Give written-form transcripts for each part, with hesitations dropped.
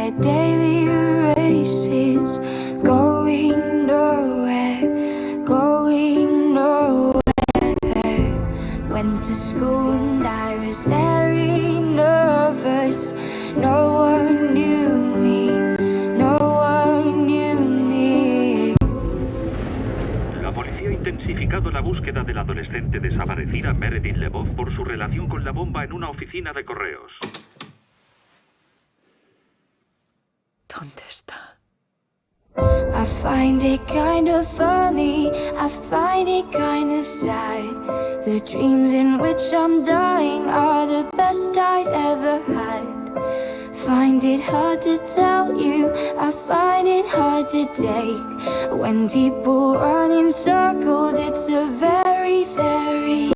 my daily races, going nowhere, going nowhere. Went to school and I was very nervous. No one knew me, no one knew me. La policía ha intensificado la búsqueda del adolescente desaparecida Meredith LeBeouf por su relación con la bomba en una oficina de correos. ¿Dónde está? I find it kind of funny, I find it kind of sad. The dreams in which I'm dying are the best I've ever had. Find it hard to tell you, I find it hard to take. When people run in circles, it's a very, very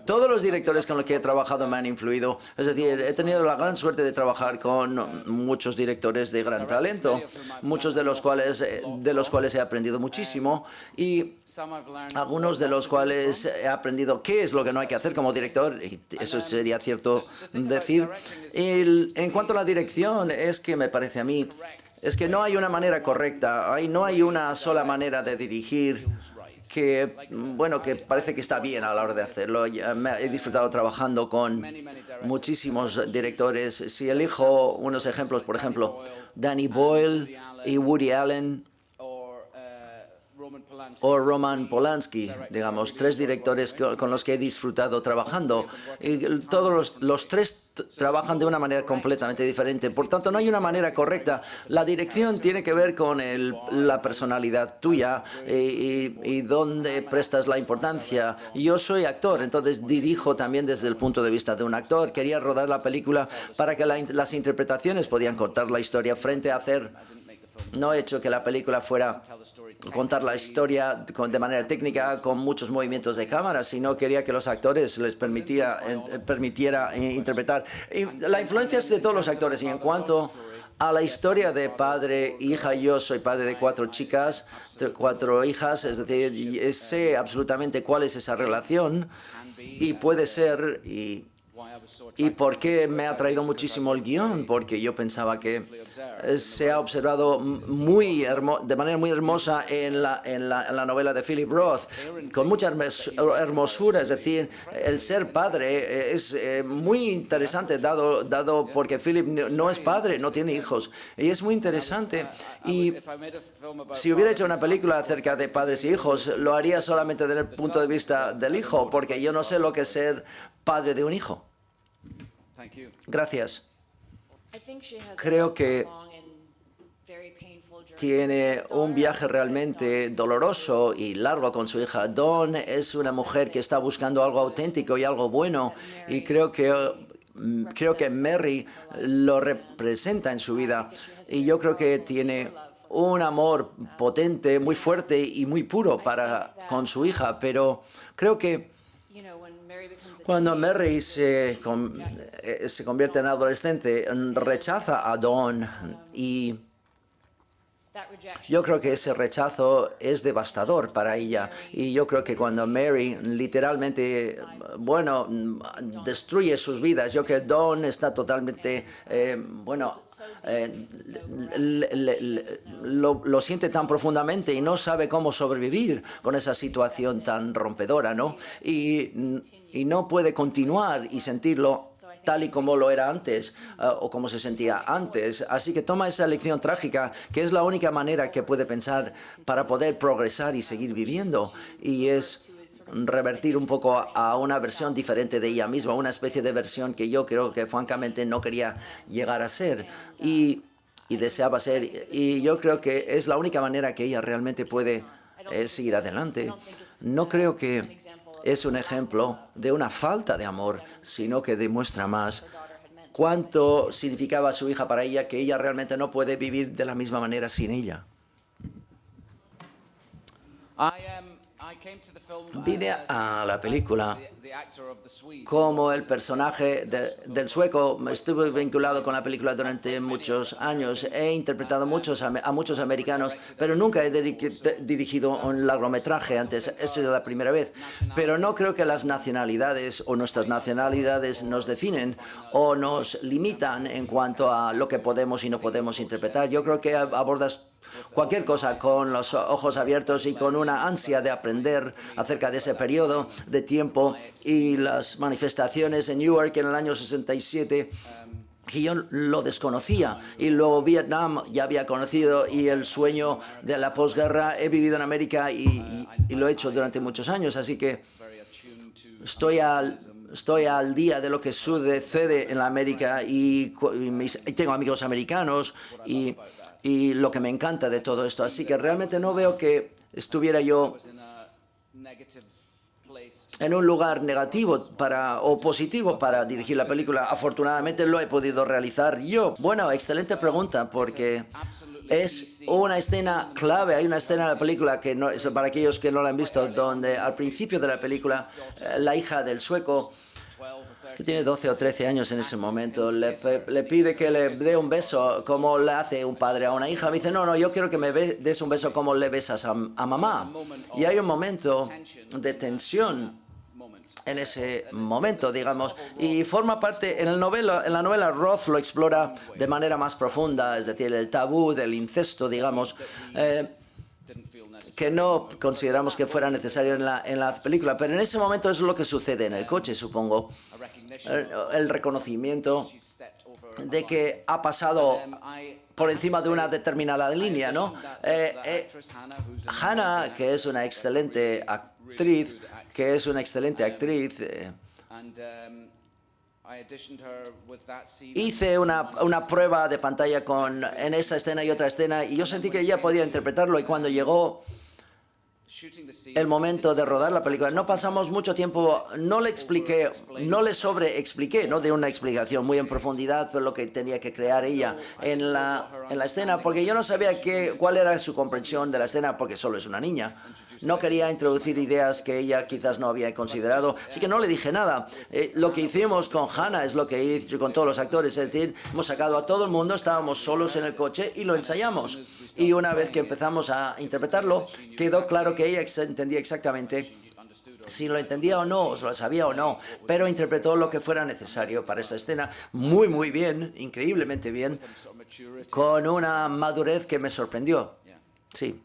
Todos los directores con los que he trabajado me han influido. Es decir, he tenido la gran suerte de trabajar con muchos directores de gran talento, muchos de los cuales he aprendido muchísimo y algunos de los cuales he aprendido qué es lo que no hay que hacer como director, y eso sería cierto decir. En cuanto a la dirección, es que me parece a mí, es que no hay una manera correcta, no hay una sola manera de dirigir que, bueno, que parece que está bien a la hora de hacerlo. He disfrutado trabajando con muchísimos directores. Si elijo unos ejemplos, por ejemplo, Danny Boyle y Woody Allen, o Roman Polanski, digamos, tres directores con los que he disfrutado trabajando. Y todos los tres trabajan de una manera completamente diferente. Por tanto, no hay una manera correcta. La dirección tiene que ver con la personalidad tuya y dónde prestas la importancia. Yo soy actor, entonces dirijo también desde el punto de vista de un actor. Quería rodar la película para que las interpretaciones podían contar la historia frente a hacer. No he hecho que la película fuera contar la historia de manera técnica con muchos movimientos de cámara, sino quería que los actores les permitiera interpretar. Y la influencia es de todos los actores. Y en cuanto a la historia de padre e hija, yo soy padre de 4 chicas, 4 hijas, es decir, sé absolutamente cuál es esa relación y puede ser. ¿Y por qué me ha atraído muchísimo el guión? Porque yo pensaba que se ha observado de manera muy hermosa en la novela de Philip Roth, con mucha hermosura. Es decir, el ser padre es muy interesante, dado porque Philip no es padre, no tiene hijos. Y es muy interesante. Y si hubiera hecho una película acerca de padres y hijos, lo haría solamente desde el punto de vista del hijo, porque yo no sé lo que es ser padre de un hijo. Gracias. Creo que tiene un viaje realmente doloroso y largo con su hija. Dawn es una mujer que está buscando algo auténtico y algo bueno, y creo que Mary lo representa en su vida. Y yo creo que tiene un amor potente, muy fuerte y muy puro con su hija, pero creo que cuando Mary se convierte en adolescente, rechaza a Dawn, y yo creo que ese rechazo es devastador para ella. Y yo creo que cuando Mary literalmente, destruye sus vidas, yo creo que Dawn está totalmente, lo siente tan profundamente y no sabe cómo sobrevivir con esa situación tan rompedora, ¿no? Y no puede continuar y sentirlo tal y como lo era antes, o como se sentía antes. Así que toma esa lección trágica, que es la única manera que puede pensar para poder progresar y seguir viviendo, y es revertir un poco a una versión diferente de ella misma, una especie de versión que yo creo que francamente no quería llegar a ser y deseaba ser. Y yo creo que es la única manera que ella realmente puede seguir adelante. No creo que es un ejemplo de una falta de amor, sino que demuestra más cuánto significaba su hija para ella, que ella realmente no puede vivir de la misma manera sin ella. Vine a la película como el personaje del sueco. Estuve vinculado con la película durante muchos años. He interpretado a muchos americanos, pero nunca he dirigido un largometraje antes. Esa es la primera vez. Pero no creo que las nacionalidades o nuestras nacionalidades nos definen o nos limitan en cuanto a lo que podemos y no podemos interpretar. Yo creo que abordas cualquier cosa con los ojos abiertos y con una ansia de aprender acerca de ese periodo de tiempo y las manifestaciones en Newark en el año 67, que yo lo desconocía, y luego Vietnam ya había conocido, y el sueño de la posguerra. He vivido en América y lo he hecho durante muchos años, así que estoy al día de lo que sucede en la América y tengo amigos americanos y lo que me encanta de todo esto. Así que realmente no veo que estuviera yo en un lugar negativo o positivo para dirigir la película. Afortunadamente lo he podido realizar yo. Bueno, excelente pregunta, porque es una escena clave. Hay una escena en la película que no, para aquellos que no la han visto, donde al principio de la película la hija del sueco, que tiene 12 o 13 años en ese momento, le pide que le dé un beso como le hace un padre a una hija. Me dice, no, yo quiero que me des un beso como le besas a mamá. Y hay un momento de tensión en ese momento, digamos, y forma parte, en la novela Roth lo explora de manera más profunda, es decir, el tabú del incesto, digamos, que no consideramos que fuera necesario en la película, pero en ese momento es lo que sucede en el coche, supongo. El reconocimiento de que ha pasado por encima de una determinada línea, ¿no? Hannah, que es una excelente actriz, hice una prueba de pantalla en esa escena y otra escena, y yo sentí que ella podía interpretarlo, y cuando llegó el momento de rodar la película, no pasamos mucho tiempo, no le sobreexpliqué, no de una explicación muy en profundidad, pero lo que tenía que crear ella en la escena, porque yo no sabía cuál era su comprensión de la escena, porque solo es una niña. No quería introducir ideas que ella quizás no había considerado, así que no le dije nada. Lo que hicimos con Hannah es lo que hice con todos los actores, es decir, hemos sacado a todo el mundo, estábamos solos en el coche y lo ensayamos. Y una vez que empezamos a interpretarlo, quedó claro que ella entendía exactamente si lo entendía o no, si lo sabía o no, pero interpretó lo que fuera necesario para esa escena muy, muy bien, increíblemente bien, con una madurez que me sorprendió. Sí.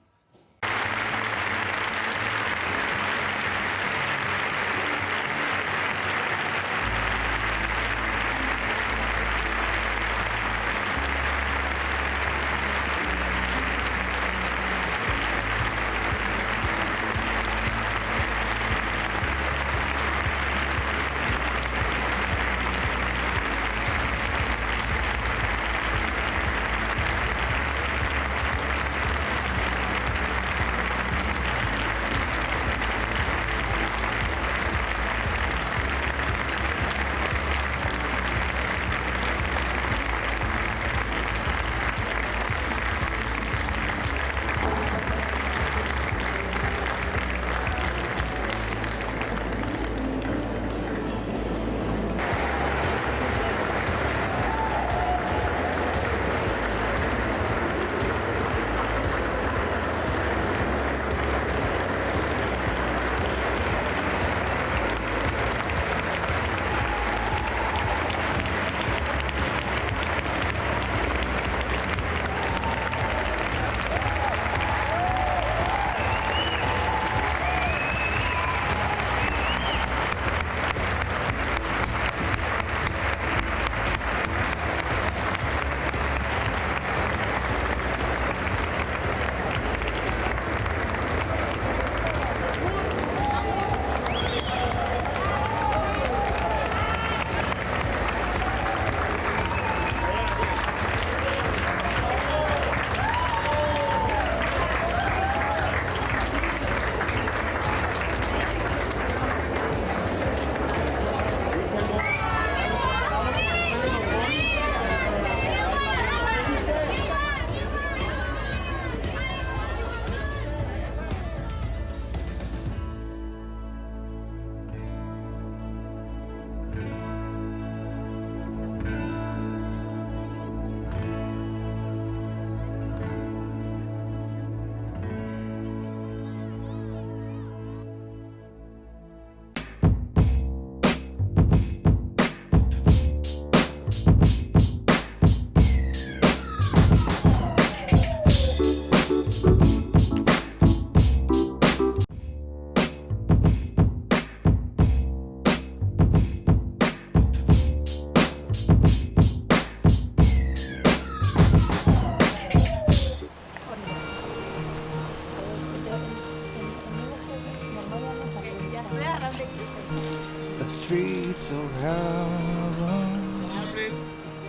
The streets of heaven,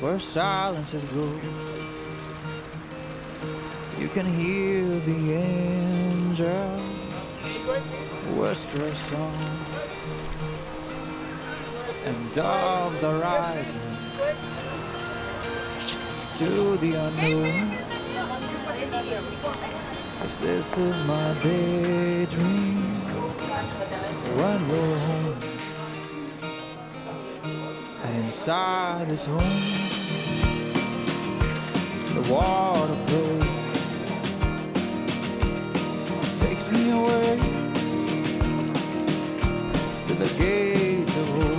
where silence is blue. You can hear the angel whisper a song, and doves are rising to the unknown. 'Cause this is my daydream when you're home. And inside this home, the water flows, takes me away to the gates of hope.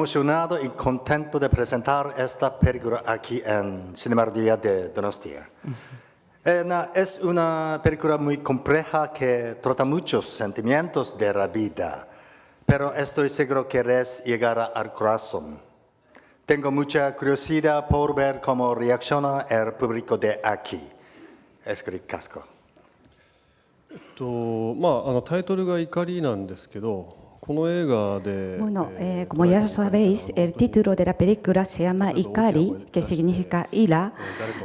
emocionado y contento de presentar esta película aquí en Cinemardia de Donostia. Es una película muy compleja que trata muchos sentimientos de la vida, pero estoy seguro que les llegará al corazón. Tengo mucha curiosidad por ver cómo reacciona el público de aquí. Escribe Casco. タイトルが怒りなんですけど、この映画で Bueno, como ya sabéis, el título de la película se llama Ikari, que significa ira.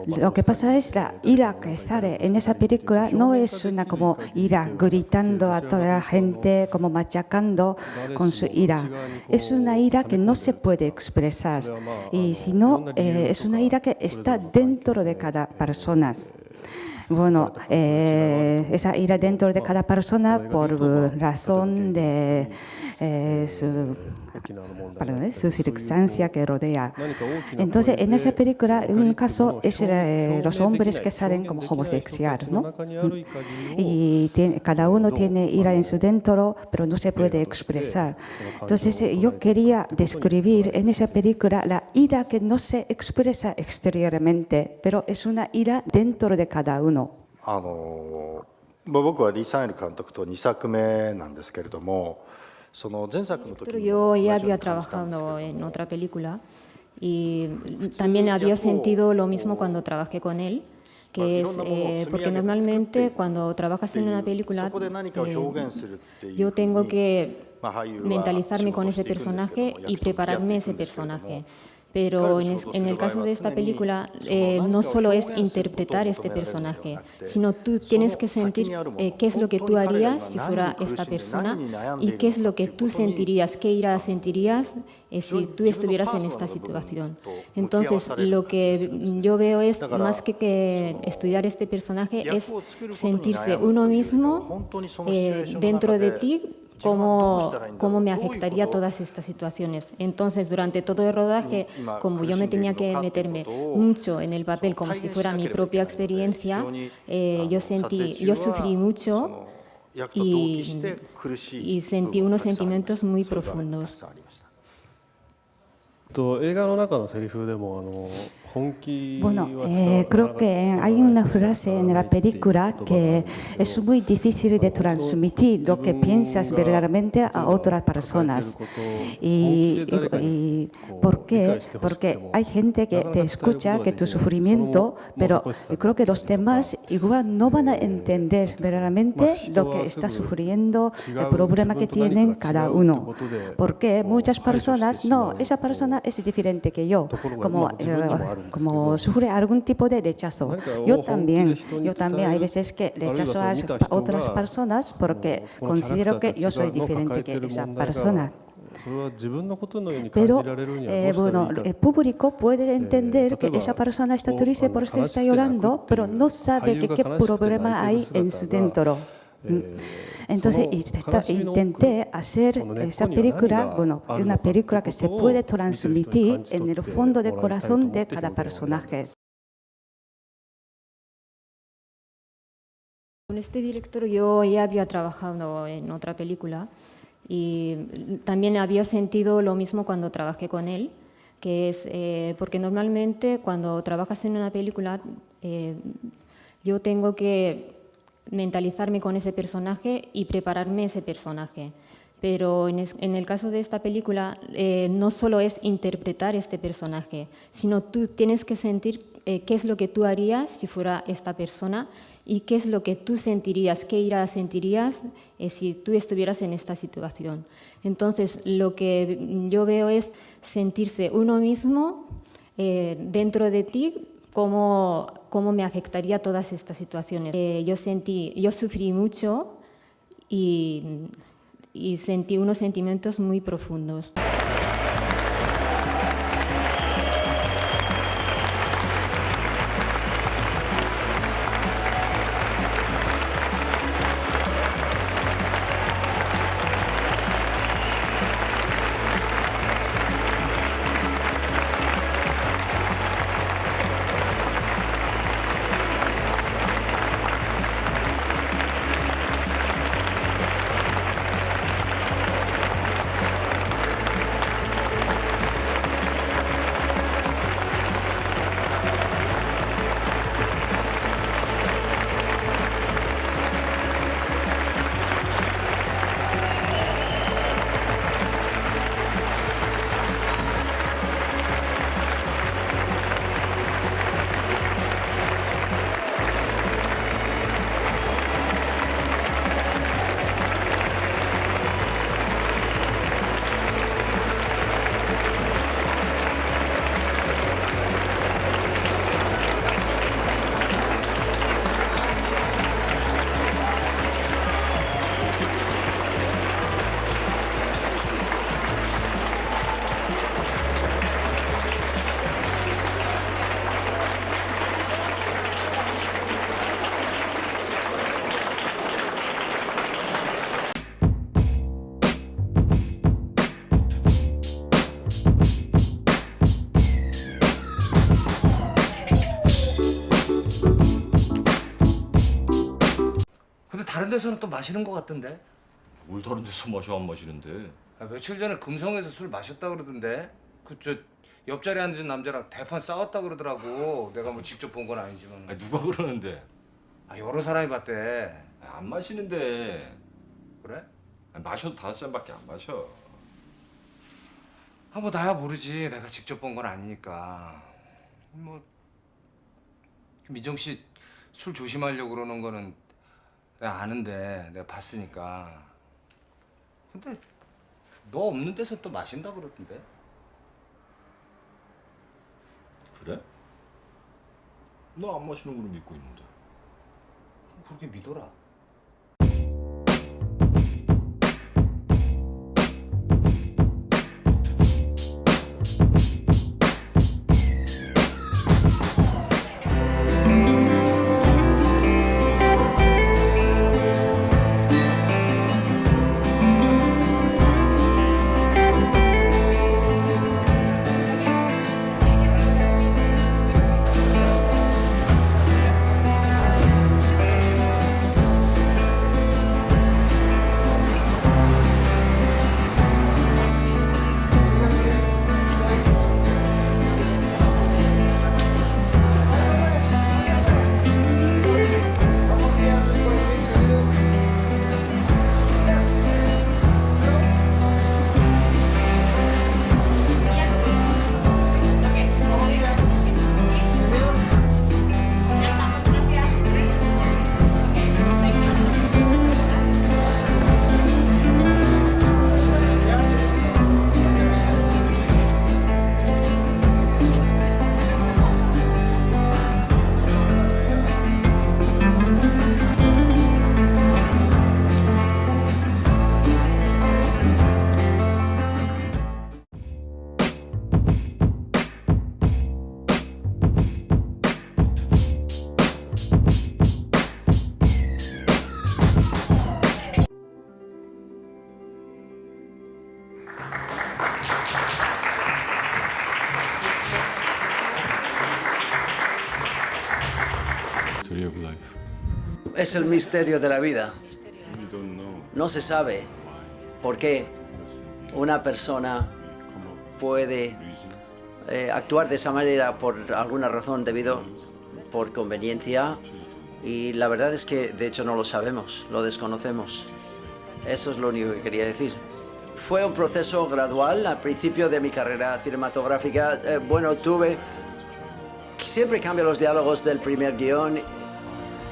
Lo que pasa es la ira que sale en esa película no es una como ira gritando a toda la gente, como machacando con su ira. Es una ira que no se puede expresar y si no, es una ira que está dentro de cada persona. Bueno, esa ira dentro de cada persona por razón de su circunstancia que rodea. Entonces, en esa película, un caso es los hombres que salen como homosexuales, ¿no? Y cada uno tiene ira en su dentro, pero no se puede expresar. Entonces, yo quería describir en esa película la ira que no se expresa exteriormente, pero es una ira dentro de cada uno. 僕はリー・サンエル監督と2作目なんですけれども、その前作の時に Yo ya había trabajado en otra película y también había sentido lo mismo cuando trabajé con él, que es porque normalmente cuando trabajas en una película yo tengo que mentalizarme con ese personaje y prepararme ese personaje. Pero en el caso de esta película no solo es interpretar este personaje, sino tú tienes que sentir qué es lo que tú harías si fuera esta persona y qué es lo que tú sentirías, qué ira sentirías si tú estuvieras en esta situación. Entonces, lo que yo veo es, más que estudiar este personaje, es sentirse uno mismo dentro de ti. Cómo me afectaría todas estas situaciones. Entonces, durante todo el rodaje, como yo me tenía que meterme mucho en el papel, como si fuera mi propia experiencia, yo sufrí mucho y sentí unos sentimientos muy profundos. 映画の中のセリフでも本気 Bueno, creo que hay una frase en la película que es muy difícil de transmitir lo que piensas verdaderamente a otras personas. ¿Por qué? Porque hay gente que te escucha que tu sufrimiento, pero creo que los demás igual no van a entender verdaderamente lo que está sufriendo, el problema que tienen cada uno. Porque muchas personas, no, esa persona es diferente que yo, como sufre algún tipo de rechazo. Yo también hay veces que rechazo a otras personas porque considero que yo soy diferente que esa persona. Pero bueno, el público puede entender que esa persona está triste porque está llorando, pero no sabe qué problema hay en su dentro. Entonces intenté hacer esa película, bueno, una película que se puede transmitir en el fondo del corazón de cada personaje. Con este director yo ya había trabajado en otra película y también había sentido lo mismo cuando trabajé con él, que es porque normalmente cuando trabajas en una película yo tengo que mentalizarme con ese personaje y prepararme ese personaje. Pero en el caso de esta película no solo es interpretar este personaje, sino tú tienes que sentir qué es lo que tú harías si fuera esta persona y qué es lo que tú sentirías, qué ira sentirías si tú estuvieras en esta situación. Entonces, lo que yo veo es sentirse uno mismo dentro de ti, cómo me afectaría todas estas situaciones. Yo sufrí mucho y sentí unos sentimientos muy profundos. 데서는 또 마시는 것 같던데. 뭘 다른 데서 마셔 안 마시는데? 며칠 전에 금성에서 술 마셨다 그러던데. 그 저 옆자리에 앉은 남자랑 대판 싸웠다 그러더라고. 내가 뭐 직접 본 건 아니지만. 누가 그러는데? 여러 사람이 봤대. 안 마시는데. 그래? 마셔도 5잔밖에 안 마셔. 뭐 나야 모르지. 내가 직접 본 건 아니니까. 뭐 민정 씨 술 조심하려고 그러는 거는 내가 아는데 내가 봤으니까. 근데 너 없는 데서 또 마신다 그러던데. 그래? 너 안 마시는 걸로 믿고 있는데. 그렇게 믿어라. Es el misterio de la vida. No se sabe por qué una persona puede actuar de esa manera por alguna razón por conveniencia, y la verdad es que de hecho no lo sabemos, lo desconocemos. Eso es lo único que quería decir. Fue un proceso gradual al principio de mi carrera cinematográfica. Siempre cambio los diálogos del primer guión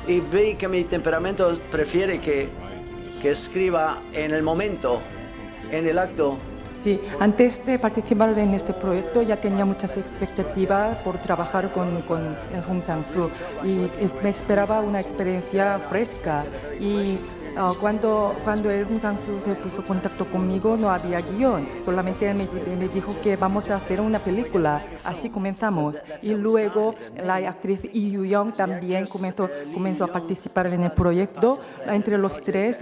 y vi que mi temperamento prefiere que escriba en el momento, en el acto. Sí, antes de participar en este proyecto ya tenía muchas expectativas por trabajar con el Hong Sang-soo y me esperaba una experiencia fresca. Y cuando el Hong Sang-soo se puso en contacto conmigo no había guión, solamente me dijo que vamos a hacer una película. Así comenzamos. Y luego la actriz Lee Yu-young también comenzó a participar en el proyecto. Entre los tres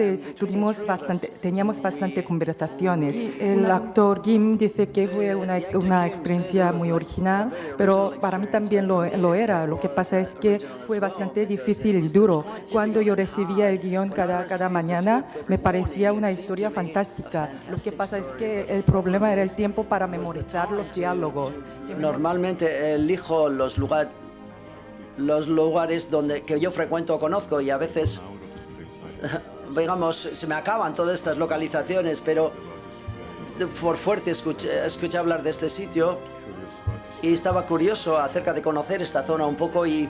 teníamos bastante conversaciones. El actor Kim dice que fue una experiencia muy original, pero para mí también lo era. Lo que pasa es que fue bastante difícil y duro. Cuando yo recibía el guión cada mañana, me parecía una historia fantástica. Lo que pasa es que el problema era el tiempo para memorizar los diálogos. Normalmente elijo los lugares que yo frecuento o conozco, y a veces, digamos, se me acaban todas estas localizaciones, pero por fuerte escuché hablar de este sitio y estaba curioso acerca de conocer esta zona un poco, y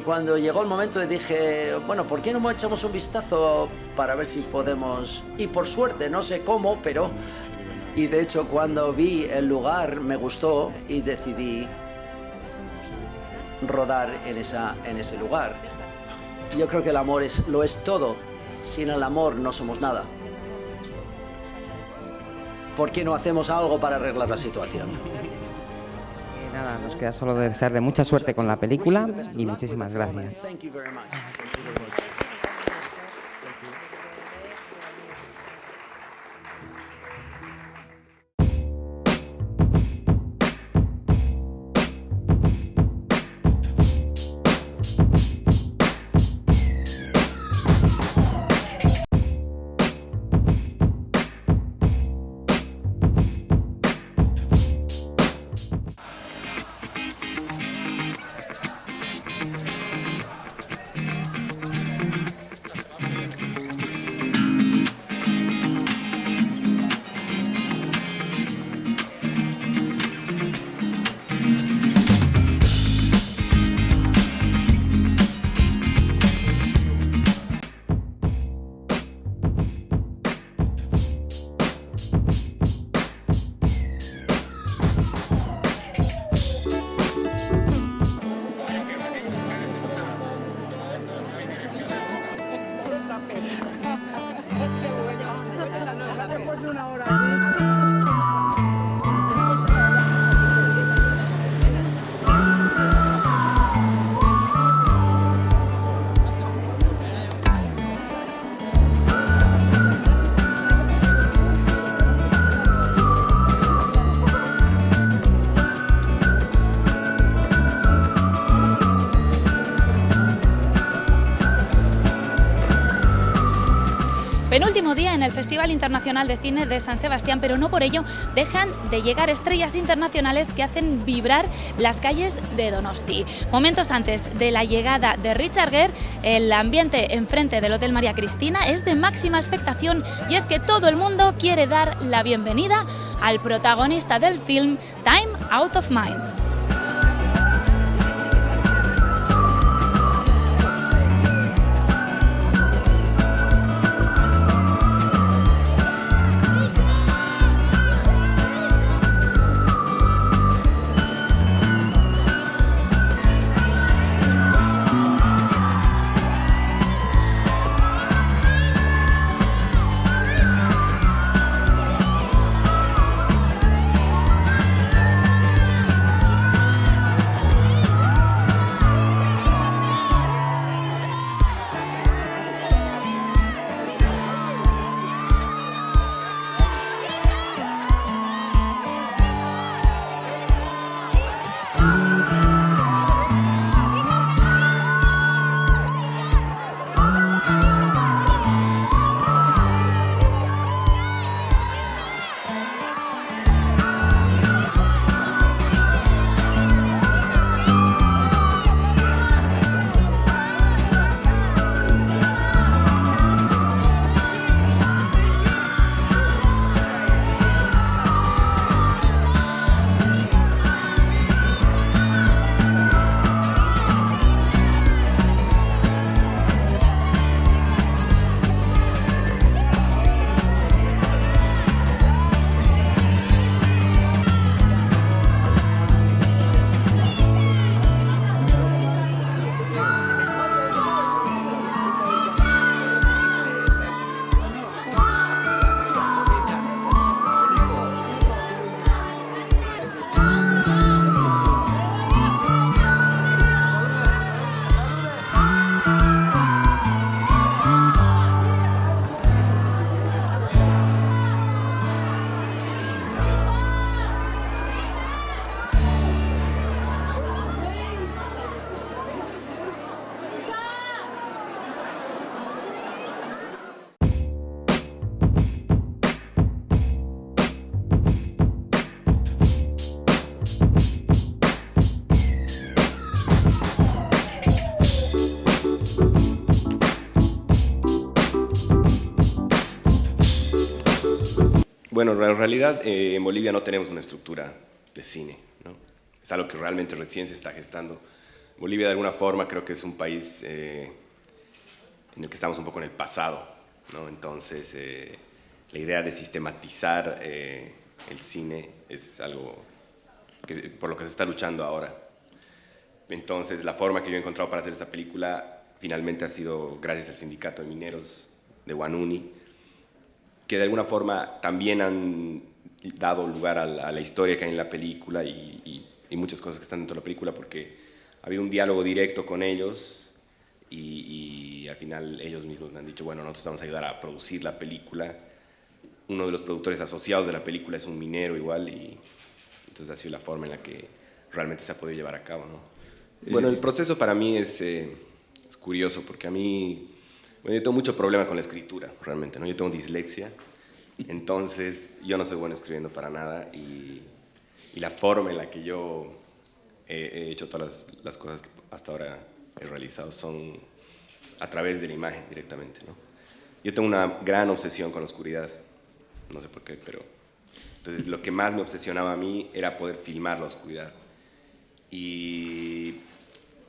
cuando llegó el momento dije, bueno, ¿por qué no echamos un vistazo para ver si podemos? Y por suerte, no sé cómo, pero... Y de hecho, cuando vi el lugar me gustó y decidí rodar en ese lugar. Yo creo que el amor lo es todo. Sin el amor no somos nada. ¿Por qué no hacemos algo para arreglar la situación? Nada, nos queda solo desearle mucha suerte con la película y muchísimas gracias. último día en el Festival Internacional de Cine de San Sebastián, pero no por ello dejan de llegar estrellas internacionales que hacen vibrar las calles de Donosti. Momentos antes de la llegada de Richard Gere, el ambiente enfrente del Hotel María Cristina es de máxima expectación, y es que todo el mundo quiere dar la bienvenida al protagonista del film Time Out of Mind. Bueno, en realidad en Bolivia no tenemos una estructura de cine, ¿no? Es algo que realmente recién se está gestando. Bolivia de alguna forma creo que es un país en el que estamos un poco en el pasado, ¿no? Entonces la idea de sistematizar el cine es algo por lo que se está luchando ahora. Entonces la forma que yo he encontrado para hacer esta película finalmente ha sido gracias al sindicato de mineros de Huanuni, que de alguna forma también han dado lugar a la historia que hay en la película y muchas cosas que están dentro de la película, porque ha habido un diálogo directo con ellos y al final ellos mismos me han dicho, bueno, nosotros vamos a ayudar a producir la película. Uno de los productores asociados de la película es un minero igual, y entonces ha sido la forma en la que realmente se ha podido llevar a cabo, ¿no? Bueno, el proceso para mí es curioso, porque a mí... Bueno, yo tengo mucho problema con la escritura, realmente, ¿no? Yo tengo dislexia, entonces yo no soy bueno escribiendo para nada, y la forma en la que yo he hecho todas las cosas que hasta ahora he realizado son a través de la imagen directamente, ¿no? Yo tengo una gran obsesión con la oscuridad, no sé por qué, pero... Entonces lo que más me obsesionaba a mí era poder filmar la oscuridad, y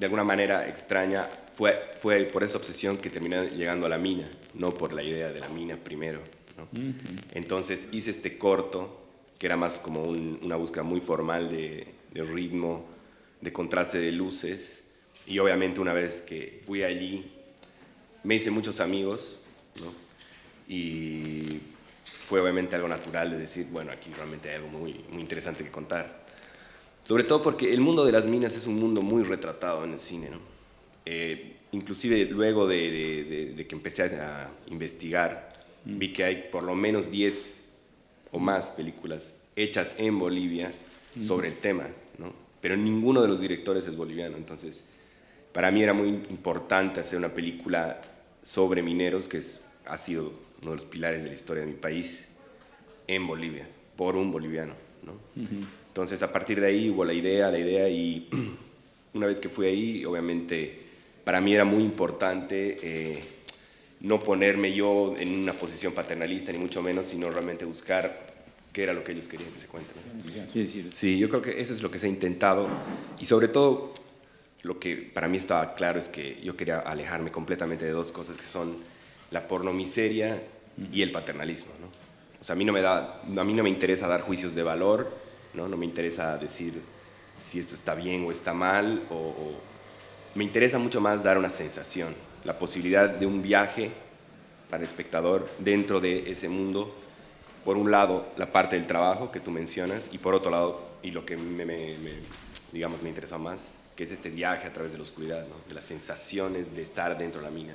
de alguna manera extraña fue por esa obsesión que terminé llegando a la mina, no por la idea de la mina primero, ¿no? Entonces hice este corto que era más como una búsqueda muy formal de ritmo, de contraste de luces, y obviamente una vez que fui allí me hice muchos amigos, ¿no? Y fue obviamente algo natural de decir, bueno, aquí realmente hay algo muy, muy interesante que contar. Sobre todo porque el mundo de las minas es un mundo muy retratado en el cine, ¿no? Inclusive luego de que empecé a investigar, vi que hay por lo menos 10 o más películas hechas en Bolivia sobre el tema, ¿no? Pero ninguno de los directores es boliviano. Entonces, para mí era muy importante hacer una película sobre mineros, que ha sido uno de los pilares de la historia de mi país en Bolivia, por un boliviano, ¿no? Entonces, a partir de ahí hubo la idea, y una vez que fui ahí, obviamente, para mí era muy importante no ponerme yo en una posición paternalista, ni mucho menos, sino realmente buscar qué era lo que ellos querían que se cuente, ¿no? Sí, yo creo que eso es lo que se ha intentado, y sobre todo, lo que para mí estaba claro es que yo quería alejarme completamente de dos cosas que son la pornomiseria y el paternalismo, ¿no? O sea, a mí no me interesa dar juicios de valor, ¿no? No me interesa decir si esto está bien o está mal, me interesa mucho más dar una sensación, la posibilidad de un viaje para el espectador dentro de ese mundo. Por un lado, la parte del trabajo que tú mencionas, y por otro lado, y lo que digamos, me interesa más, que es este viaje a través de la oscuridad, ¿no? De las sensaciones de estar dentro de la mina.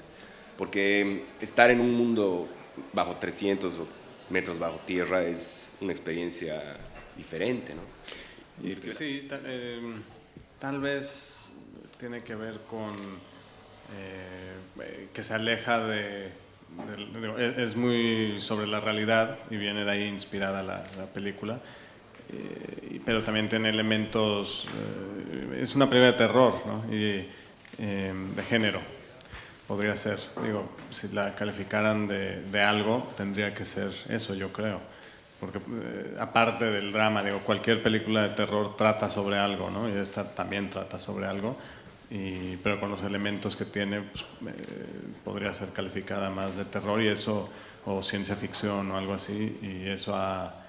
Porque estar en un mundo bajo 300 metros bajo tierra es una experiencia diferente, ¿no? Sí, tal vez tiene que ver con que se aleja es muy sobre la realidad y viene de ahí inspirada la película, pero también tiene elementos, es una película de terror, ¿no? Y de género, podría ser. Digo, si la calificaran de algo, tendría que ser eso, yo creo. Porque aparte del drama, digo, cualquier película de terror trata sobre algo, ¿no? Y esta también trata sobre algo, pero con los elementos que tiene, pues, podría ser calificada más de terror, y eso, o ciencia ficción o algo así, y eso ha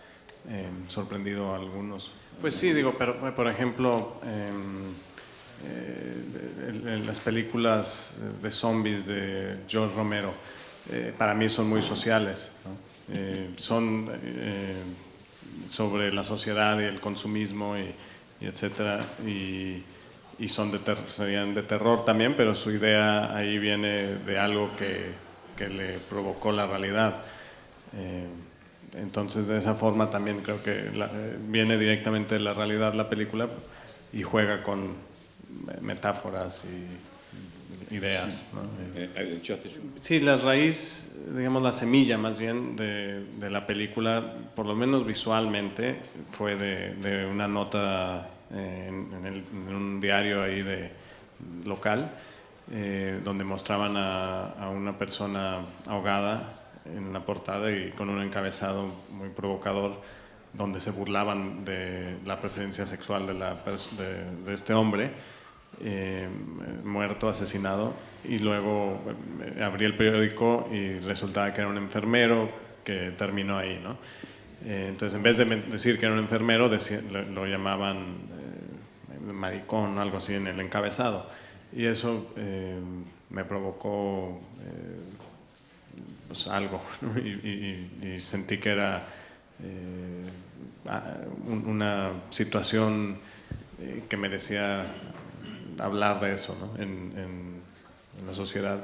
sorprendido a algunos. Pues sí, digo, pero por ejemplo, en las películas de zombies de George Romero, para mí son muy sociales, ¿no? Son sobre la sociedad y el consumismo y etcétera, y serían de terror también, pero su idea ahí viene de algo que le provocó la realidad. Entonces, de esa forma también creo que viene directamente de la realidad la película y juega con metáforas y ideas, ¿no? Sí, la raíz, digamos la semilla más bien de la película, por lo menos visualmente, fue de una nota en un diario ahí local, donde mostraban a una persona ahogada en la portada y con un encabezado muy provocador, donde se burlaban de la preferencia sexual de este hombre muerto, asesinado, y luego abrí el periódico y resultaba que era un enfermero que terminó ahí, ¿no? Entonces, en vez de decir que era un enfermero, lo llamaban maricón o algo así en el encabezado, y eso me provocó pues algo, ¿no? Y sentí que era una situación que merecía hablar de eso, ¿no? en la sociedad,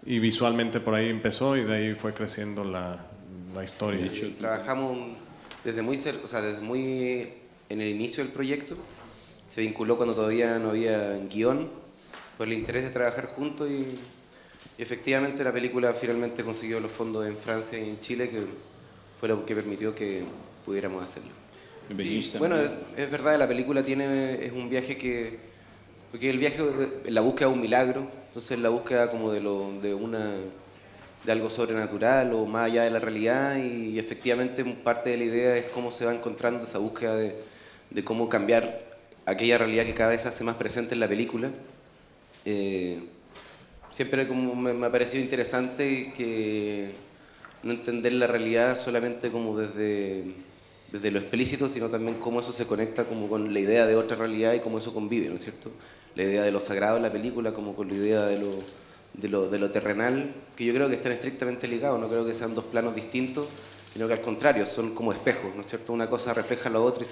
y visualmente por ahí empezó, y de ahí fue creciendo la historia. Trabajamos desde muy en el inicio del proyecto. Se vinculó cuando todavía no había guión, por el interés de trabajar juntos, y efectivamente la película finalmente consiguió los fondos en Francia y en Chile, que fue lo que permitió que pudiéramos hacerlo. Sí, bueno, es verdad, la película es un viaje porque el viaje, la búsqueda de un milagro, entonces la búsqueda como de algo sobrenatural o más allá de la realidad, y efectivamente parte de la idea es cómo se va encontrando esa búsqueda de cómo cambiar aquella realidad que cada vez se hace más presente en la película. Siempre como me ha parecido interesante que no entender la realidad solamente como desde lo explícito, sino también cómo eso se conecta como con la idea de otra realidad y cómo eso convive, ¿no es cierto? La idea de lo sagrado en la película como con la idea de lo terrenal, que yo creo que están estrictamente ligados, no creo que sean dos planos distintos, sino que al contrario, son como espejos, ¿no es cierto? Una cosa refleja a la otra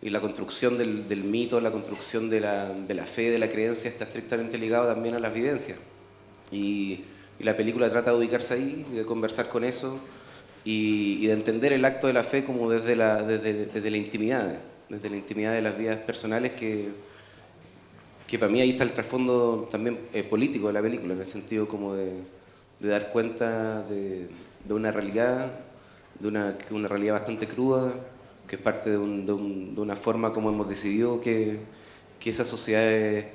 y la construcción del mito, la construcción de la fe, de la creencia, está estrictamente ligado también a las vivencias. Y la película trata de ubicarse ahí, de conversar con eso y de entender el acto de la fe como desde la intimidad de las vidas personales, que para mí ahí está el trasfondo también político de la película, en el sentido como de dar cuenta una realidad, de una realidad bastante cruda, que es parte de una forma como hemos decidido que esas sociedades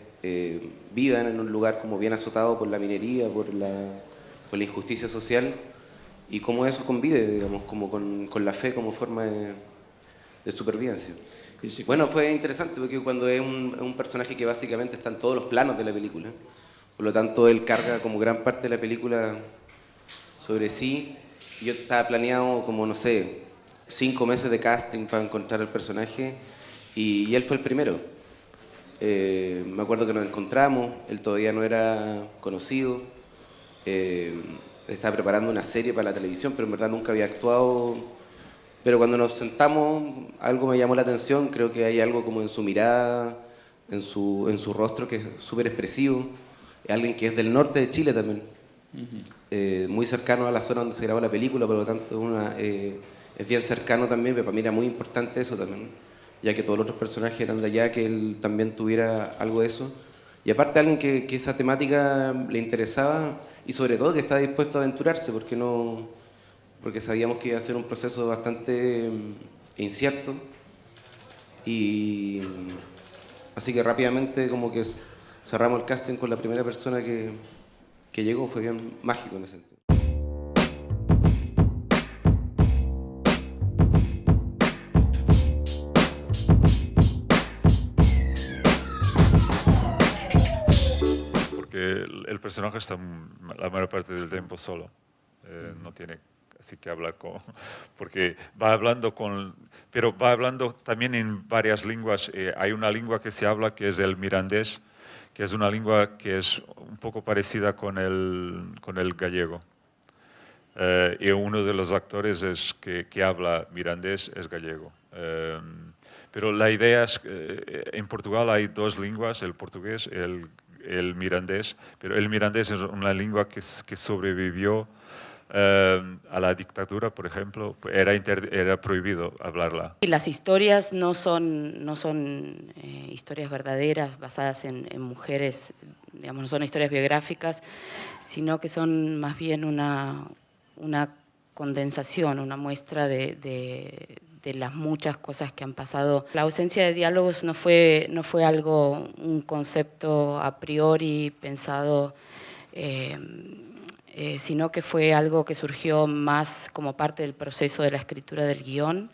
vivan en un lugar como bien azotado por la minería, por la injusticia social, y cómo eso convive, digamos, como con la fe como forma de supervivencia. Bueno, fue interesante porque cuando es un personaje que básicamente está en todos los planos de la película, por lo tanto él carga como gran parte de la película sobre sí. Yo estaba planeado como, no sé, 5 meses de casting para encontrar el personaje y él fue el primero. Me acuerdo que nos encontramos, él todavía no era conocido, estaba preparando una serie para la televisión, pero en verdad nunca había actuado. Pero cuando nos sentamos, algo me llamó la atención, creo que hay algo como en su mirada, en su rostro que es súper expresivo. Es alguien que es del norte de Chile también, muy cercano a la zona donde se grabó la película, por lo tanto es bien cercano también, pero para mí era muy importante eso también, ya que todos los otros personajes eran de allá, que él también tuviera algo de eso. Y aparte alguien que esa temática le interesaba y sobre todo que estaba dispuesto a aventurarse, porque sabíamos que iba a ser un proceso bastante incierto. Y así que rápidamente como que cerramos el casting con la primera persona que llegó, fue bien mágico en ese sentido. Porque el personaje está la mayor parte del tiempo solo, no tiene así que hablar porque va hablando pero va hablando también en varias lenguas. Hay una lengua que se habla que es el mirandés, que es una lengua que es un poco parecida con el gallego. Y uno de los actores que habla mirandés es gallego. Pero la idea es que en Portugal hay 2 lenguas, el portugués y el mirandés, pero el mirandés es una lengua que sobrevivió a la dictadura, por ejemplo, era prohibido hablarla. Y las historias no son historias verdaderas basadas en mujeres, digamos, no son historias biográficas, sino que son más bien una condensación, una muestra de las muchas cosas que han pasado. La ausencia de diálogos no fue un concepto a priori pensado, sino que fue algo que surgió más como parte del proceso de la escritura del guión,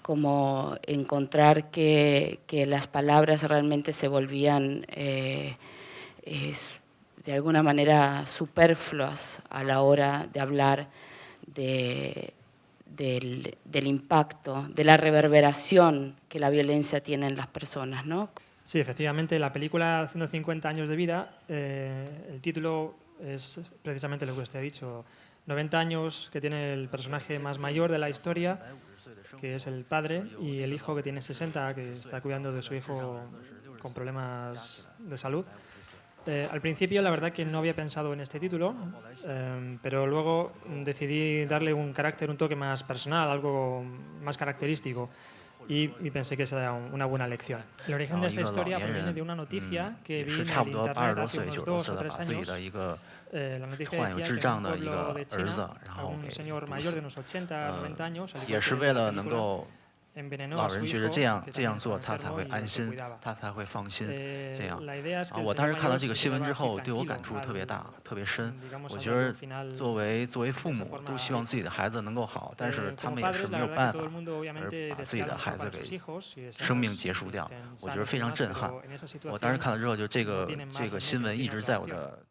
como encontrar que las palabras realmente se volvían de alguna manera superfluas a la hora de hablar del impacto, de la reverberación que la violencia tiene en las personas, ¿no? Sí, efectivamente, la película 150 años de vida, el título es precisamente lo que usted ha dicho. 90 años que tiene el personaje más mayor de la historia, que es el padre, y el hijo que tiene 60, que está cuidando de su hijo con problemas de salud. Al principio la verdad que no había pensado en este título, pero luego decidí darle un carácter, un toque más personal, algo más característico, y pensé que esa era una buena elección. El origen de esta historia proviene de una noticia que vi en el internet hace unos 2 o 3 años. La noticia decía que en un pueblo de China, a un señor mayor de unos 80, 90 años, al igual que en la película, envenenó a su hijo, que también estaba enfermo y lo cuidaba. La idea es que el señor mayor se quedaba así tranquilo, digamos, al final de esa forma. Como padres, la verdad que todo el mundo obviamente desea lo mejor para sus hijos y deseamos que estén sanos y demás, pero en esa situación no tienen más remedio que tener relación.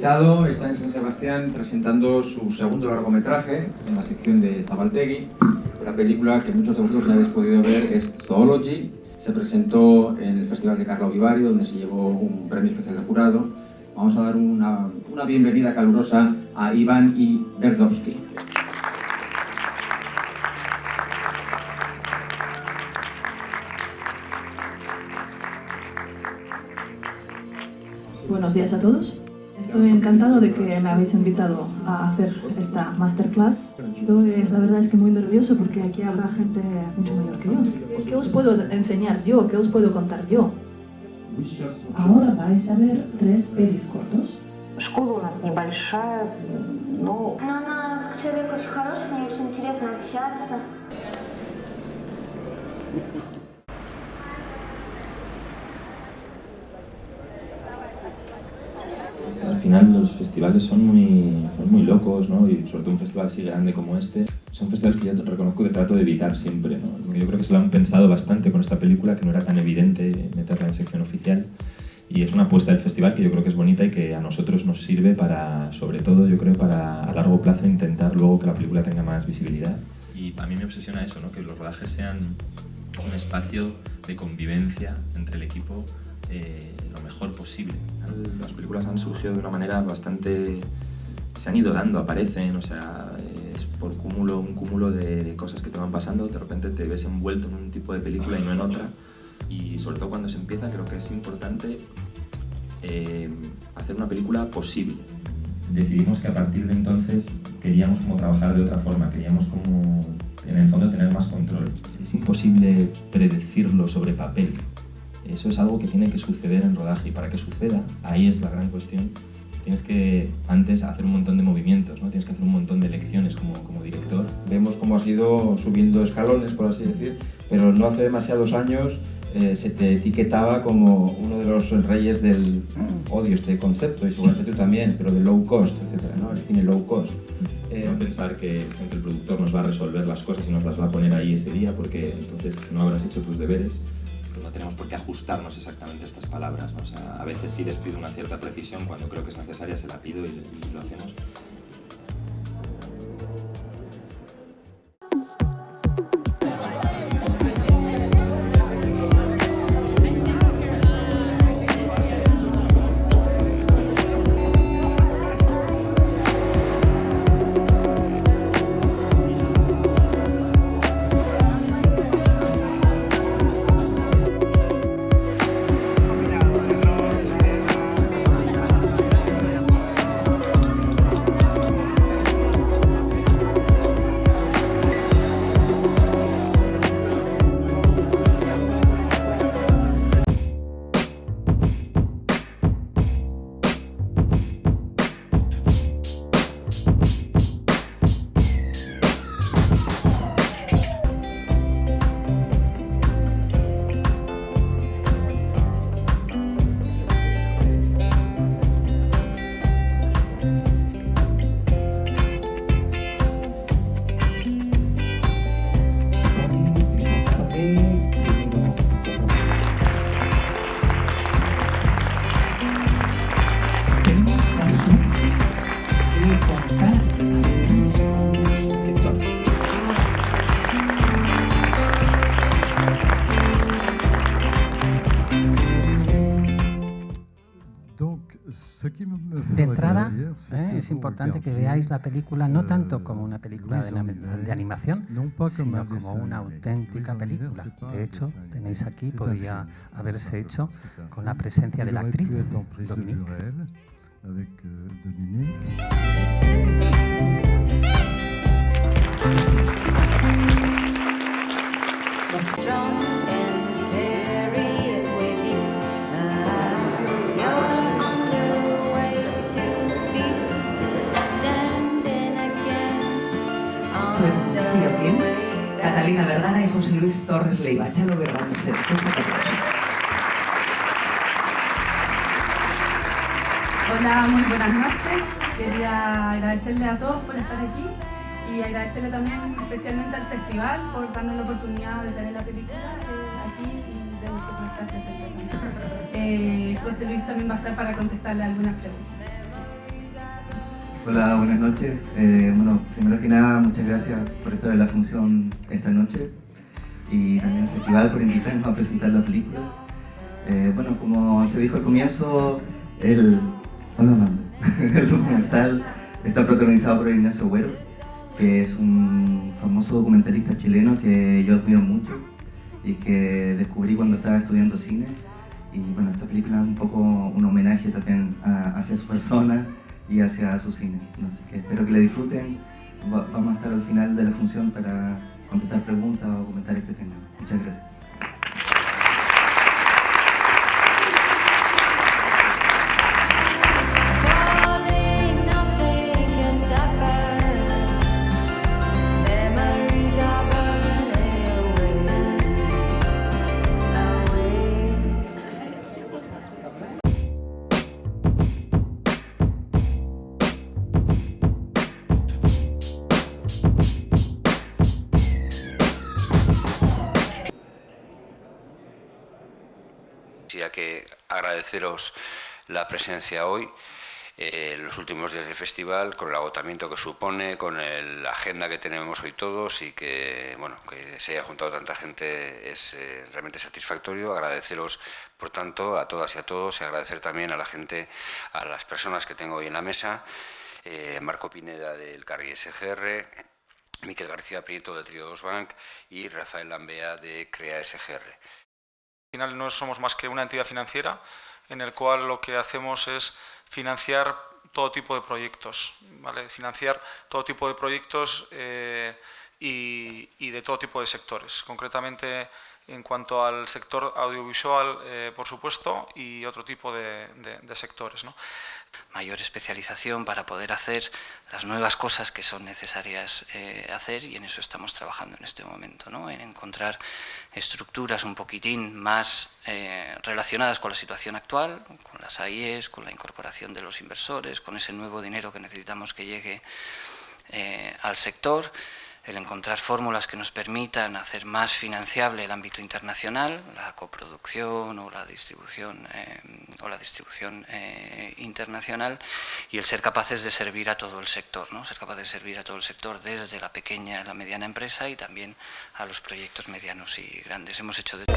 invitado está en San Sebastián presentando su segundo largometraje en la sección de Zabaltegui. La película que muchos de vosotros ya habéis podido ver es Zoology. Se presentó en el Festival de Carlo Vivario, donde se llevó un premio especial de jurado. Vamos a dar una bienvenida calurosa a Iván y Berdowski. Buenos días a todos. Estoy encantado de que me habéis invitado a hacer esta masterclass. Estoy, la verdad es que muy nervioso porque aquí habrá gente mucho mayor que yo. ¿Qué os puedo enseñar yo? ¿Qué os puedo contar yo? Ahora vais a ver 3 pelis cortos. Школа у нас небольшая, но... Но она человек очень хороший, с ней очень интересно общаться. Al final los festivales son muy locos, ¿no? Y sobre todo un festival así grande como este. Son festivales que yo reconozco que trato de evitar siempre, ¿no? Yo creo que se lo han pensado bastante con esta película, que no era tan evidente meterla en sección oficial. Y es una apuesta del festival que yo creo que es bonita y que a nosotros nos sirve para, sobre todo, yo creo, para a largo plazo intentar luego que la película tenga más visibilidad. Y a mí me obsesiona eso, ¿no? Que los rodajes sean un espacio de convivencia entre el equipo lo mejor posible. Las películas han surgido de una manera bastante... se han ido dando, aparecen, o sea, es por un cúmulo de cosas que te van pasando, de repente te ves envuelto en un tipo de película y no en otra, y sobre todo cuando se empieza creo que es importante hacer una película posible. Decidimos que a partir de entonces queríamos como trabajar de otra forma, queríamos como en el fondo tener más control. Es imposible predecirlo sobre papel. Eso es algo que tiene que suceder en rodaje y para que suceda, ahí es la gran cuestión, tienes que antes hacer un montón de movimientos, ¿no? Tienes que hacer un montón de lecciones como director. Vemos cómo has ido subiendo escalones, por así decir, pero no hace demasiados años se te etiquetaba como uno de los reyes del odio este concepto, y seguramente tú también, pero de low cost, etcétera, ¿no? El cine low cost. No pensar que el productor nos va a resolver las cosas y nos las va a poner ahí ese día, porque entonces no habrás hecho tus deberes. No tenemos por qué ajustarnos exactamente a estas palabras, ¿no? O sea, a veces sí les pido una cierta precisión, cuando creo que es necesaria se la pido y lo hacemos. De entrada, es importante que veáis la película no tanto como una película de animación, sino como una auténtica película. De hecho, tenéis aquí, podría haberse hecho con la presencia de la actriz Dominique. Catalina Verdana y José Luis Torres Leiva. Chalo Verdana, ustedes. Hola, muy buenas noches. Quería agradecerle a todos por estar aquí y agradecerle también especialmente al festival por darnos la oportunidad de tener la película aquí y de nosotros estar presentes también. José Luis también va a estar para contestarle algunas preguntas. Hola, buenas noches. Bueno, primero que nada, muchas gracias por estar en la función esta noche y también al festival por invitarnos a presentar la película. Bueno, como se dijo al comienzo, el documental está protagonizado por Ignacio Agüero, que es un famoso documentalista chileno que yo admiro mucho y que descubrí cuando estaba estudiando cine. Y bueno, esta película es un poco un homenaje también hacia su persona y hacia su cine. Así que espero que le disfruten. Vamos a estar al final de la función para contestar preguntas o comentarios que tengan. Muchas gracias. Que agradeceros la presencia hoy, los últimos días del festival, con el agotamiento que supone, con la agenda que tenemos hoy todos y que, bueno, que se haya juntado tanta gente es realmente satisfactorio. Agradeceros, por tanto, a todas y a todos y agradecer también a la gente, a las personas que tengo hoy en la mesa, Marco Pineda del Carri SGR, Miquel García Prieto del Trío 2 Bank y Rafael Lambea de CREA SGR. Al final no somos más que una entidad financiera en el cual lo que hacemos es financiar todo tipo de proyectos, ¿vale? Financiar todo tipo de proyectos y de todo tipo de sectores. Concretamente en cuanto al sector audiovisual, por supuesto, y otro tipo de sectores, ¿no? Mayor especialización para poder hacer las nuevas cosas que son necesarias hacer, y en eso estamos trabajando en este momento, ¿no? En encontrar estructuras un poquitín más relacionadas con la situación actual, con las AIEs, con la incorporación de los inversores, con ese nuevo dinero que necesitamos que llegue al sector, el encontrar fórmulas que nos permitan hacer más financiable el ámbito internacional, la coproducción o la distribución internacional, y el ser capaces de servir a todo el sector, ¿no? Ser capaces de servir a todo el sector desde la pequeña a la mediana empresa y también a los proyectos medianos y grandes. Hemos hecho de todo.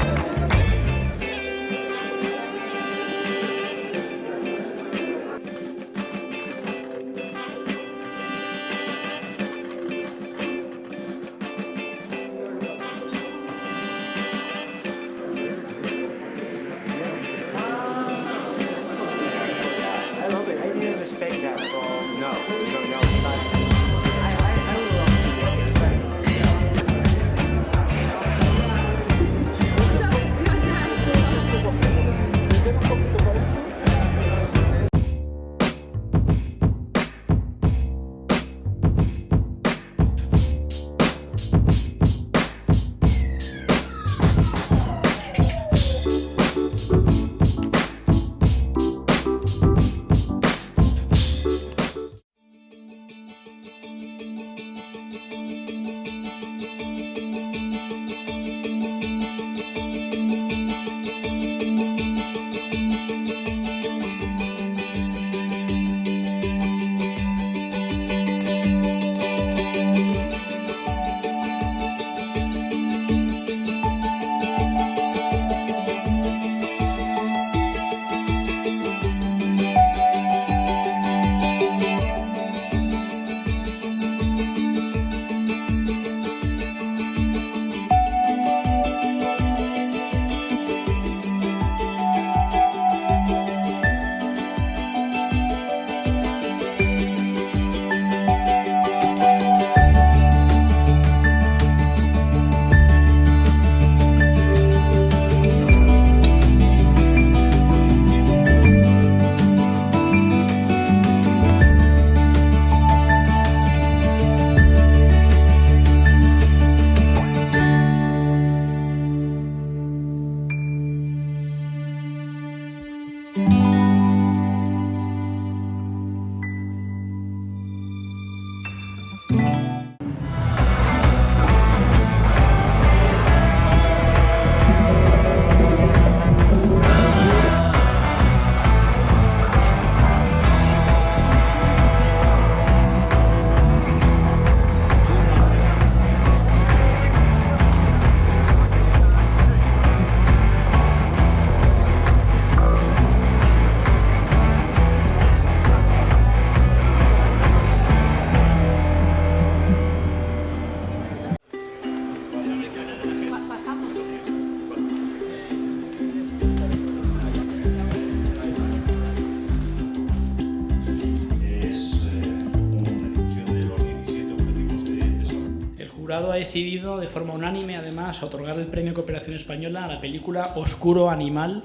jurado ha decidido de forma unánime, además, otorgar el Premio Cooperación Española a la película Oscuro Animal,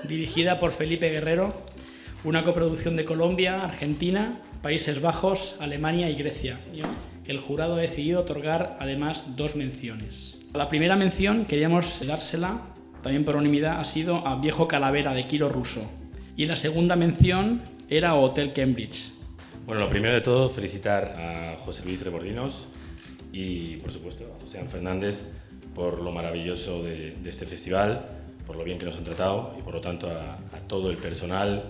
dirigida por Felipe Guerrero, una coproducción de Colombia, Argentina, Países Bajos, Alemania y Grecia. El jurado ha decidido otorgar, además, 2 menciones. La primera mención queríamos dársela, también por unanimidad, ha sido a Viejo Calavera, de Quiro Russo. Y la segunda mención era a Hotel Cambridge. Bueno, lo primero de todo, felicitar a José Luis Rebordinos y, por supuesto, a José Fernández por lo maravilloso de este festival, por lo bien que nos han tratado y, por lo tanto, a todo el personal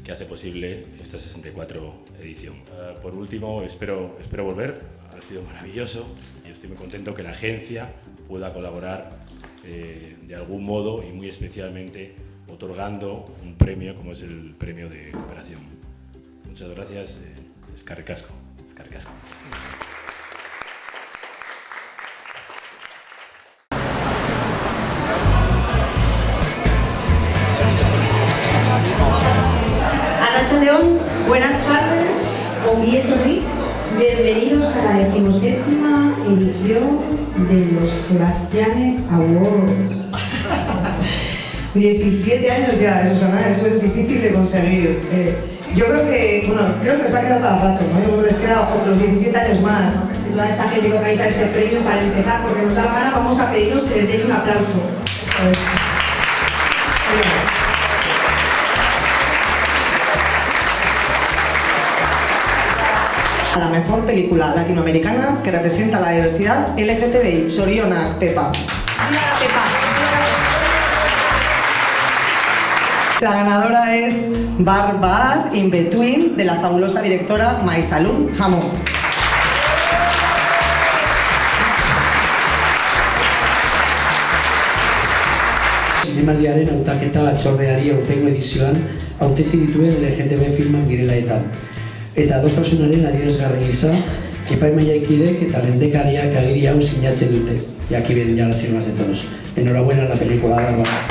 que hace posible esta 64 edición. Por último, espero volver, ha sido maravilloso y estoy muy contento que la agencia pueda colaborar de algún modo y muy especialmente otorgando un premio como es el premio de cooperación. Muchas gracias, eskerrik asko. Arratsaldeon, buenas tardes, ongi etorri, bienvenidos a la 17ª edición de los Sebastiane Awards. 17 años ya, Susana, eso es difícil de conseguir. Yo creo que se ha quedado cada rato, ¿no? Yo creo que les queda otros 17 años más. Y toda esta gente que organiza este premio, para empezar, porque nos da la gana, vamos a pediros que les deis un aplauso. Eso es. A la mejor película latinoamericana que representa la diversidad LGTBI. Soriona, Pepa. ¡Viva la Pepa! La ganadora es Bar In Between, de la fabulosa directora Maisalun Hammond. Zinemaldiaren hautaketa batzordeari aurtengo edizioan hautetsi dituen LGTB filmak girelaetan. Eta adostasunaren adierazgarri gisa, epaimahaikideek eta lehendakariak agiri hau sinatzen dute. Y aquí vienen ya las firmas de todos. Enhorabuena a la película, Barba.